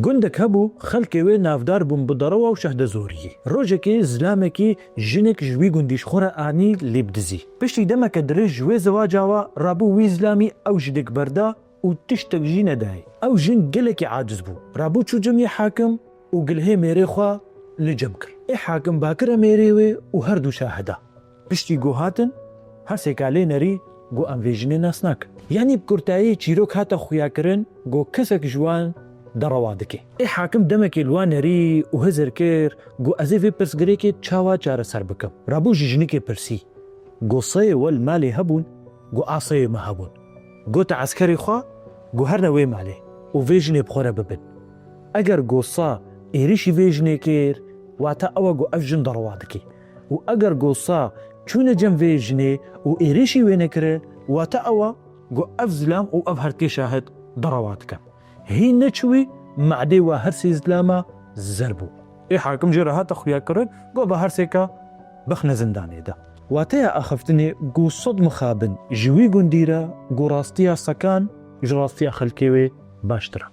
گوندک هەبوو خەڵکی وێ نافدار بوون بدەڕەوە و شەهدە زۆریی ڕۆژێکی زلامێکی ژنێک ژوی گوندیشخۆرە ئانی لێبدزی پشتی دەمەکە درێژ ژوێ زەواجاوە ڕابوو وی زلامی ئەو ژدێک بەردا و تشتێک ژی نەدای ئەو ژن گەلێکی عاجز بوو ڕابوو چوو جەمی حاکم و گلهێ مێرێخوا لە جەم کرد ئێ حاکم باکرە مێرێوێ و هەردوو شاهدە پشتی گۆ هاتن هەرسێکا لێ نەری گۆ ئەم وێژنێ ناس ناکە یعنی بکورتایی چیرۆک هاتە خویاکردن گۆ کەسێک جوان دەڕەوا دەکێ ئێ حاکم دەمێکی لوانەری و هەزر کرد گۆ ئەزێ vê پرسگرێکی چاوا چارەسەر بکەم ڕابوو ژنێکی پرسی گۆسەیە وەل مالێ هەبوون گۆ ئاسەیە مە هەبوون گۆتە عەسکەری خوا گۆ هەرنەوەی مالێ و vێژنێ بخۆرە ببن ئەگەر گۆسا ئێریشی vێژنێ کرد واتە ئەوە گۆ ئەف ژن دەڕەوا دەکێ و ئەگەر گۆسا چوونە جەم vێژنێ و ئێریشی وێ نەکرد واتە ئەوە گۆ ئەف زلام و ئەف هەرکێ شاهد دەڕەوا دکەم هین نەچووی معدەی وا هەرسی زلامە زەر بوو ئێ حاکم ژێرە هاتە خویاکردن گۆ بە هەرسێکە بەخنە زندانێدا واتەیە ئەخەفتنێ گۆ سەد مخابن ژووی گوندیرە گۆ ڕاستیە سەکان ژ ڕاستیە خەلکێوێ باشترە